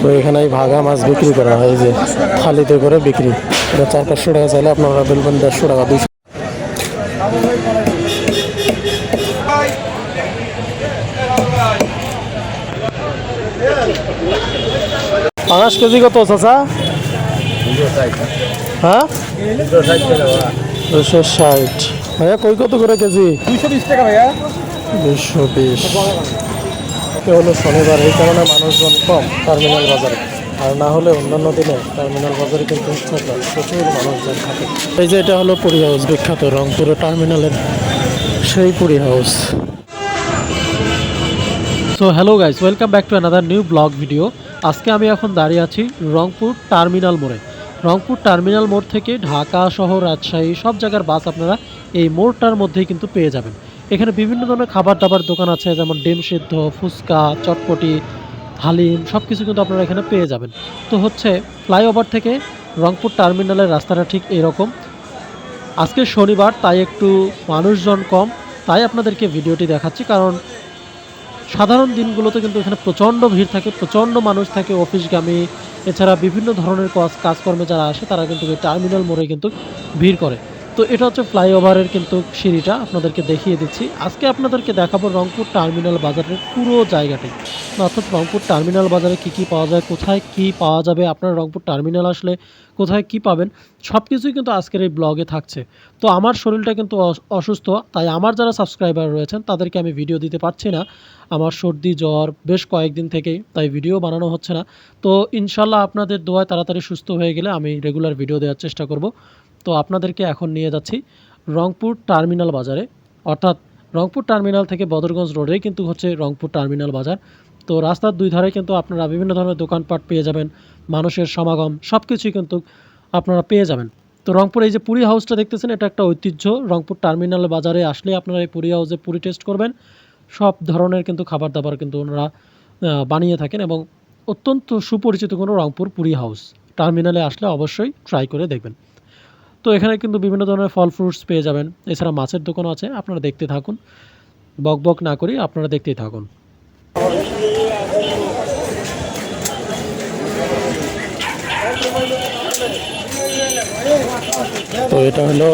তো এখানে এই ভাগা মাছ বিক্রি করা হয়, যে থালিতে করে বিক্রি। এটা 400-500 টাকা চাইলে আপনারা বলবেন 150 টাকা 200। পাঁচ কেজি কত চাচা? হ্যাঁ 260। ভাইয়া কই কত করে কেজি? 220 টাকা ভাইয়া। 220। হলো শনিবার, এই কারণে মানুষজন কম টার্মিনাল বাজারে। আর না হলে অন্যান্য দিনে টার্মিনাল বাজারে কিন্তু প্রচুর মানুষজন থাকে। এই যে এটা হলো পুরী হাউস, বিখ্যাত রংপুরের টার্মিনালের সেই Puri house. So hello guys, welcome back to another new blog video. আজকে আমি এখন দাঁড়িয়ে আছি রংপুর টার্মিনাল মোড়ে। রংপুর টার্মিনাল মোড় থেকে ঢাকা শহর, রাজশাহী সব জায়গার বাস আপনারা এই মোড়টার মধ্যেই কিন্তু পেয়ে যাবেন। এখানে বিভিন্ন ধরনের খাবার দাবার দোকান আছে, যেমন ডিম সিদ্ধ, ফুচকা, চটপটি, হালিম সব কিছু কিন্তু আপনারা এখানে পেয়ে যাবেন। তো হচ্ছে ফ্লাইওভার থেকে রংপুর টার্মিনালের রাস্তাটা ঠিক এরকম। আজকে শনিবার, তাই একটু মানুষজন কম, তাই আপনাদেরকে ভিডিওটি দেখাচ্ছি। কারণ সাধারণ দিনগুলোতে কিন্তু এখানে প্রচণ্ড ভিড় থাকে, প্রচণ্ড মানুষ থাকে, অফিসগামী, এছাড়া বিভিন্ন ধরনের কাজকর্মে যারা আসে তারা কিন্তু এই টার্মিনাল মোড়ে কিন্তু ভিড় করে। তো এটা হচ্ছে ফ্লাইওভারের কিন্তু সিঁড়িটা, আপনাদেরকে দেখিয়ে দিচ্ছি। আজকে আপনাদেরকে দেখাবো রংপুর টার্মিনাল বাজারের পুরো জায়গাটি, অর্থাৎ রংপুর টার্মিনাল বাজারে কী পাওয়া যায়, কোথায় কী পাওয়া যাবে, আপনারা রংপুর টার্মিনাল আসলে কোথায় কী পাবেন, সব কিছুই কিন্তু আজকের এই ব্লগে থাকছে। তো আমার শরীরটা কিন্তু অসুস্থ, তাই আমার যারা সাবস্ক্রাইবার রয়েছেন তাদেরকে আমি ভিডিও দিতে পারছি না। আমার সর্দি জ্বর বেশ কয়েকদিন থেকেই, তাই ভিডিও বানানো হচ্ছে না। তো ইনশাল্লাহ আপনাদের দোয়ায় তাড়াতাড়ি সুস্থ হয়ে গেলে আমি রেগুলার ভিডিও দেওয়ার চেষ্টা করব। তো আপনাদেরকে এখন নিয়ে যাচ্ছি রংপুর টার্মিনাল বাজারে, অর্থাৎ রংপুর টার্মিনাল থেকে বদরগঞ্জ রোডেই কিন্তু হচ্ছে রংপুর টার্মিনাল বাজার। তো রাস্তার দুই ধারে কিন্তু আপনারা বিভিন্ন ধরনের দোকানপাট পেয়ে যাবেন, মানুষের সমাগম সব কিছুই কিন্তু আপনারা পেয়ে যাবেন। তো রংপুর এই যে পুরী হাউসটা দেখতেছেন, এটা একটা ঐতিহ্য। রংপুর টার্মিনাল বাজারে আসলে আপনারা এই পুরী হাউসে পুরী টেস্ট করবেন। সব ধরনের কিন্তু খাবার দাবার কিন্তু ওনারা বানিয়ে থাকেন, এবং অত্যন্ত সুপরিচিত কোনো রংপুর পুরী হাউস। টার্মিনালে আসলে অবশ্যই ট্রাই করে দেখবেন। তো এখানে কিন্তু বিভিন্ন ধরনের ফল ফ্রুটস পেয়ে যাবেন, এছাড়া মাছের দোকানও আছে। আপনারা দেখতে থাকুন, বক বক না করি, আপনারা দেখতেই থাকুন। তো এটা হলো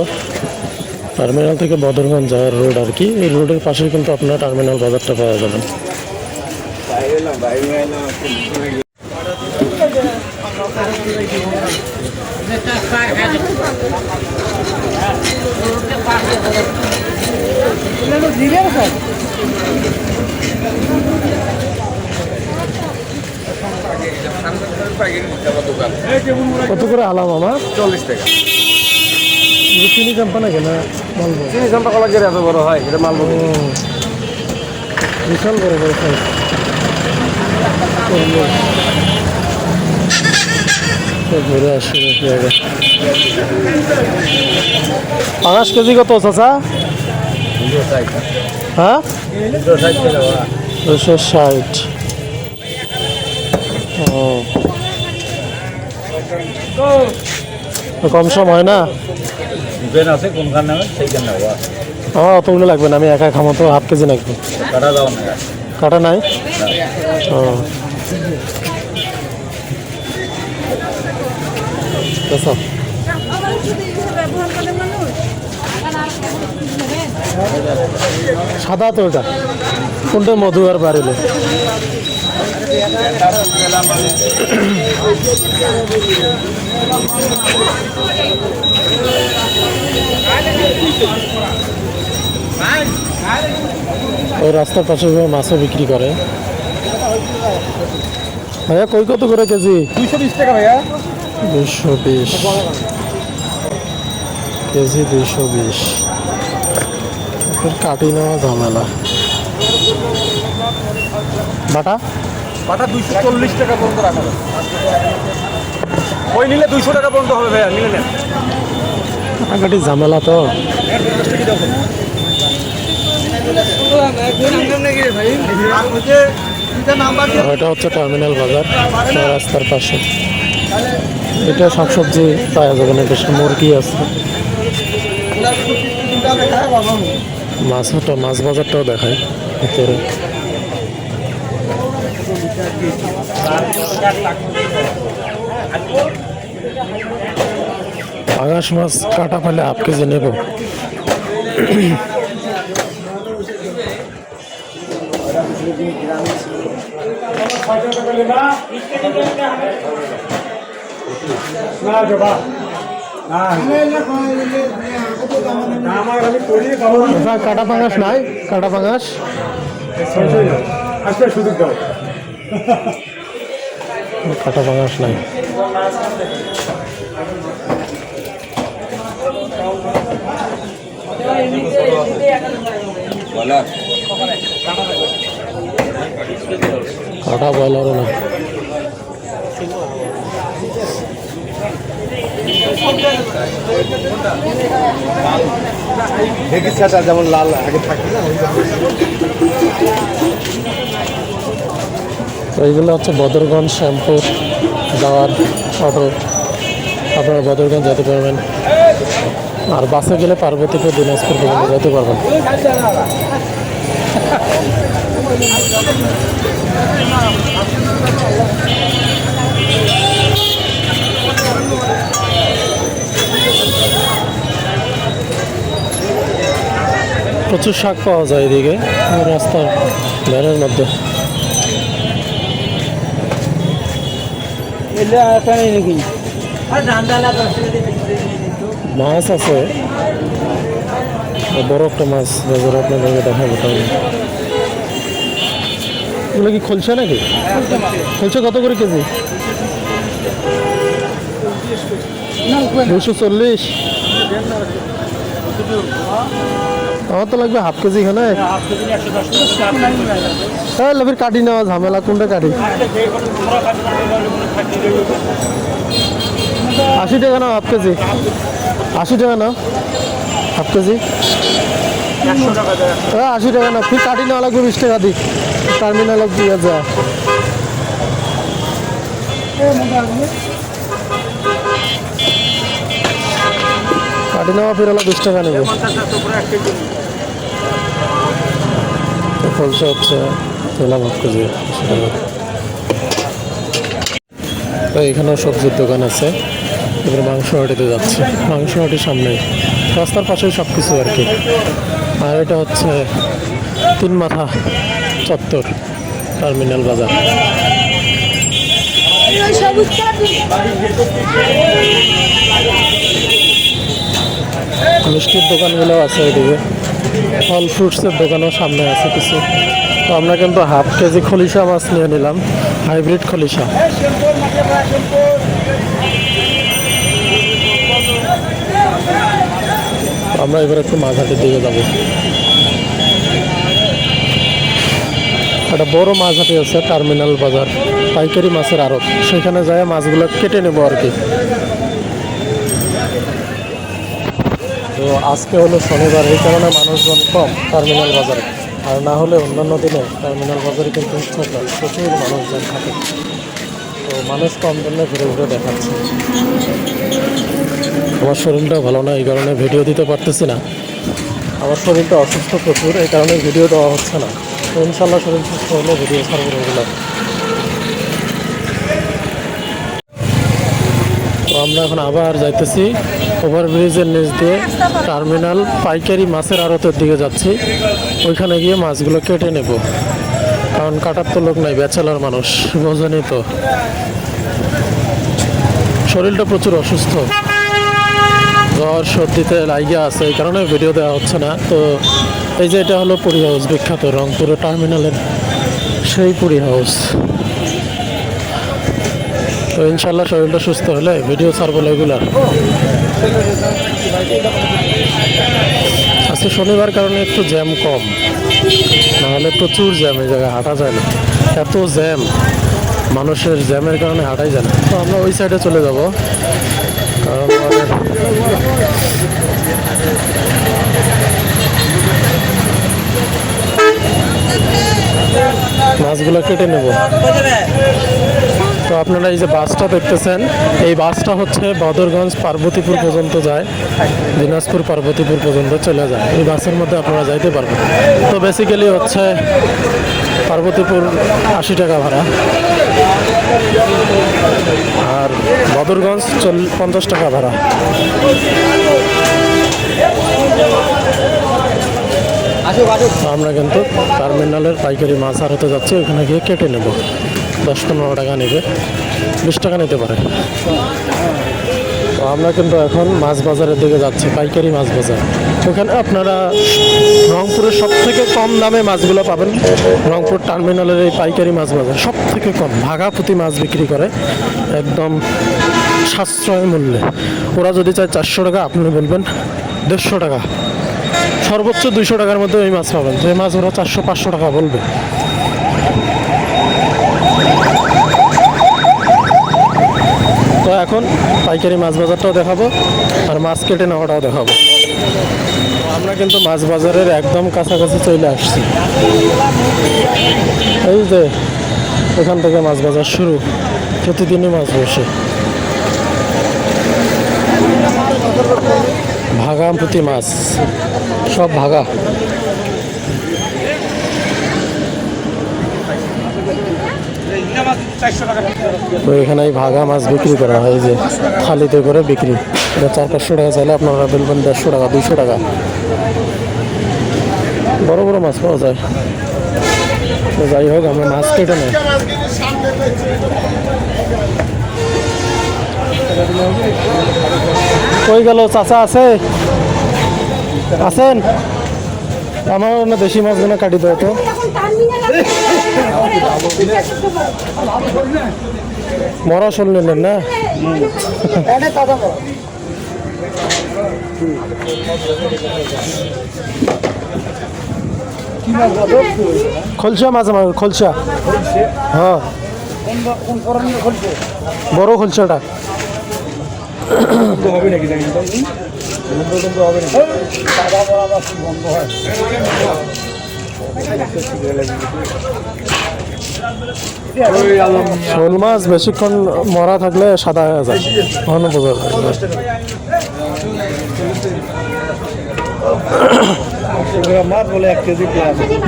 টার্মিনাল থেকে বদরগঞ্জ যাওয়ার রোড আর কি। এই রোডের পাশে কিন্তু আপনারা টার্মিনাল বাজারটা পাওয়া যাবেন। কত করে আলাম আমার? 40 টাকা। চিনি চাম্পা নাকি না মালভোগ? চিনি চাম্পা কলা এত বড় হয়, এটা মালভোগ। বিশাল বড় বড় সাইজ। ঘুরে আসি দেখি আগে। 5 কেজি কত চাচা? হ্যাঁ 260। কম সম হয় না? আমার অতগুলো লাগবে না, আমি একা খামো তো, হাফ কেজি লাগবে। কাটা নাই? ও সাদা তো ওটা কোনটা? মধু আর বাড়িলে ওই রাস্তার পাশে মাছও বিক্রি করে। ভাইয়া কই কত করে কেজি? 220 টাকা ভাইয়া। 220 কেজি, 220। কাটি নেওয়া ঝামেলা। বাটা 240 টাকা পর্যন্ত রাখা যাবে। ওই নিলে 200 টাকা পর্যন্ত হবে ভাইয়া, নিলে নেন। কাটি ঝামেলা তো। এটা হচ্ছে টার্মিনাল বাজার, রাস্তার পাশে। এটা শাকসবজি পাওয়া যাবে না, বেশ মুরগি আছে, মাছ বাজারটাও দেখায় ভিতরে। পাঙাশ মাছ কাটা ফেলে হাফ কেজি নেব। কাটা পাঙাশ নাই, কাটা পাঙাশ কাটা পাঙাশ নাই। কাটা বয়লারও না। যেমন লাল আগে থাকে না, তো এইগুলো হচ্ছে বদরগঞ্জ শ্যামপুর যাওয়ার অটো। আপনারা বদরগঞ্জ যেতে পারবেন, আর বাসে গেলে পার্বতী থেকে দিনাজপুর পর্যন্ত যেতে পারবেন। প্রচুর শাক পাওয়া যায় এদিকে রাস্তার ধারের মধ্যে। মাছ আছে, বড় একটা মাছ বাজারে আপনাদেরকে দেখাবো। তাহলে এগুলো কি খলছে নাকি? খলছে কত করে কেজি? 240। আমার তো লাগবে হাফ কেজি এখানে। হ্যাঁ ফির কাটি নেওয়া ঝামেলা, কোনটা কাটি? 80 টাকা নাও হাফ কেজি। 80 টাকা নাও হাফ কেজি। হ্যাঁ 80 টাকা নাও, ফির কাটি নেওয়া লাগবে 20 টাকা দিই। টার্মিনাল দিয়ে যা কাটি নেওয়া, ফির হলো 20 টাকা নেবে। ফলসে হচ্ছে পেলাম হাফ কেজি 80 টাকা। তো এখানেও সবজির দোকান আছে। এবার মাংস হাটিতে যাচ্ছে, মাংস হাটির সামনে রাস্তার পাশেই সব কিছু আর কি। আর এটা হচ্ছে 3 মাথা চত্বর টার্মিনাল বাজার। মিষ্টির দোকানগুলো আছে এদিকে, ফল ফ্রুটসের দোকানও সামনে আছে কিছু। তো আমরা কিন্তু হাফ কেজি খলিশা মাছ নিয়ে নিলাম, হাইব্রিড খলিশা। আমরা এবার একটু মাছহাটির দিকে যাবো। একটা বড় মাছহাটি আছে টার্মিনাল বাজার, পাইকারি মাছের আড়ত। সেখানে যায় মাছগুলো কেটে নেবো আর কি। তো আজকে হলো শনিবার, এই কারণে মানুষজন কম টার্মিনাল বাজারে। আর না হলে অন্যান্য দিনে টার্মিনাল বাজারে কিন্তু প্রচুর মানুষজন থাকে। তো মানুষ কম জন্য ঘুরে ঘুরে দেখাচ্ছে। আমার শরীরটা ভালো না, এই কারণে ভিডিও দিতে পারতেছি না। আমার শরীরটা অসুস্থ প্রচুর, এই কারণে ভিডিও দেওয়া হচ্ছে না। তো ইনশাল্লাহ শরীর সুস্থ হলে ভিডিও ছাড়বো এগুলো। তো আমরা এখন আবার যাইতেছি ওভারব্রিজের নিচ দিয়ে টার্মিনাল পাইকারি মাছের আড়তের দিকে যাচ্ছি। ওইখানে গিয়ে মাছগুলো কেটে নেব, কারণ কাটার তো লোক নাই, ব্যাচেলার মানুষ, বোঝেনি তো। শরীরটা প্রচুর অসুস্থ, জ্বর সর্দিতে লাইগা আছে, এই কারণে ভিডিও দেওয়া হচ্ছে না। তো এই যে এটা হলো পুরী হাউস, বিখ্যাত রংপুরে টার্মিনালের সেই পুরী হাউস। তো ইনশাল্লাহ শরীরটা সুস্থ হলে ভিডিও ছাড়বো রেগুলার। আজকে শনিবার কারণে একটু জ্যাম কম, নাহলে প্রচুর জ্যাম, এই জায়গায় হাঁটা যায় না, এত জ্যাম। মানুষের জ্যামের কারণে হাঁটাই যায় না। তো আমরা ওই সাইডে চলে যাব, কারণ মাছগুলো কেটে নেব। তো আপনারা এই যে বাসটা দেখতেছেন, এই বাসটা হচ্ছে বদরগঞ্জ পার্বতীপুর পর্যন্ত যায়, দিনাজপুর পার্বতীপুর পর্যন্ত চলে যায়। এই বাসের মধ্যে আপনারা যাইতে পারবেন। তো বেসিক্যালি হচ্ছে পার্বতীপুর 80 টাকা ভাড়া, আর বদরগঞ্জ 50 টাকা ভাড়া। আমরা কিন্তু টার্মিনালের পাইকারি মাছ আড়তে যাচ্ছি, ওখানে গিয়ে কেটে নেব। 10-15 টাকা নেবে, 20 টাকা নিতে পারে। তো আমরা কিন্তু এখন মাছ বাজারের দিকে যাচ্ছি, পাইকারি মাছ বাজার। ওখানে আপনারা রংপুরের সব থেকে কম দামে মাছগুলো পাবেন। রংপুর টার্মিনালের এই পাইকারি মাছ বাজার সব থেকে কম, ভাগাপুতি মাছ বিক্রি করে একদম সাশ্রয় মূল্যে। ওরা যদি চায় 400 টাকা, আপনি বলবেন 150 টাকা, সর্বোচ্চ 200 টাকার মধ্যে এই মাছ পাবেন। যে মাছ ওরা 400-500 টাকা বলবে। তো এখন পাইকারি মাছ বাজারটাও দেখাবো আর মাছ কেটে নেওয়াটাও দেখাবো। আমরা কিন্তু মাছ বাজারের একদম কাছাকাছি চলে আসছি। এই যে এখান থেকে মাছ বাজার শুরু, প্রতিদিনই মাছ বসে। ভাগামপুতি মাছ, সব ভাগা। তো এখানে এই ভাগা মাছ বিক্রি করা হয়, এই যে থালিতে করে বিক্রি। এটা 400-500 টাকা চাইলে আপনারা বলবেন 150 টাকা, 200 টাকা। বড় বড় মাছ পাওয়া যায়। তো যাই হোক, আমরা মাছ কেটে নেই। কই গেল চাচা? আছেন? আমার না দেশি মাছগুলো কাটি দেয় তো। মরা শোল নিলেন না? খলসা মাছ, আমার খলসা। হ্যাঁ, বড় খলসাটা হবে নাকি জানি হবে না। শোল মাছ বেশিক্ষণ মরা থাকলে সাদা হয়ে যায়, ঘন বোঝা যায়।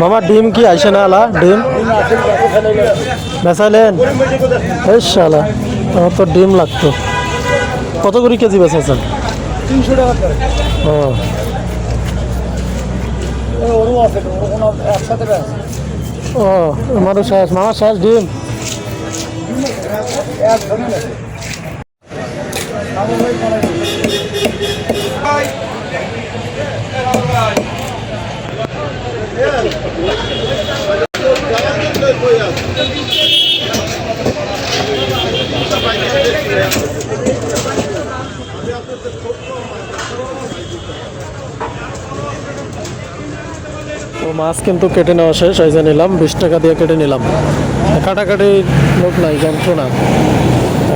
মামা ডিম কি আইসে না? আলা ডিম বেচাইলেন? শালা, আমার তো ডিম লাগতো। কত করে কেজি বেচাইছেন? 300 টাকা। ও, ও আমারও শেষ, মামার শেষ ডিম। তো মাছ কিন্তু কেটে নেওয়া শেষ, এই যে নিলাম 20 টাকা দিয়ে কেটে নিলাম। কাটাকাটি লোক নাই, যন্ত্রণা।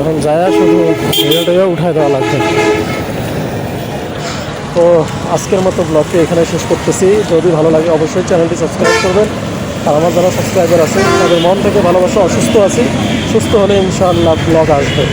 এখন যায় শুধু ভিডিওটা উঠায় দেওয়া লাগবে। তো আজকের মতো ব্লগটি এখানে শেষ করতেছি। যদি ভালো লাগে অবশ্যই চ্যানেলটি সাবস্ক্রাইব করবেন। আর আমার যারা সাবস্ক্রাইবার আছে তাদের মন থেকে ভালোবাসা। অসুস্থ আছি, সুস্থ হলে ইনশাআল্লাহ ব্লগ আসবে।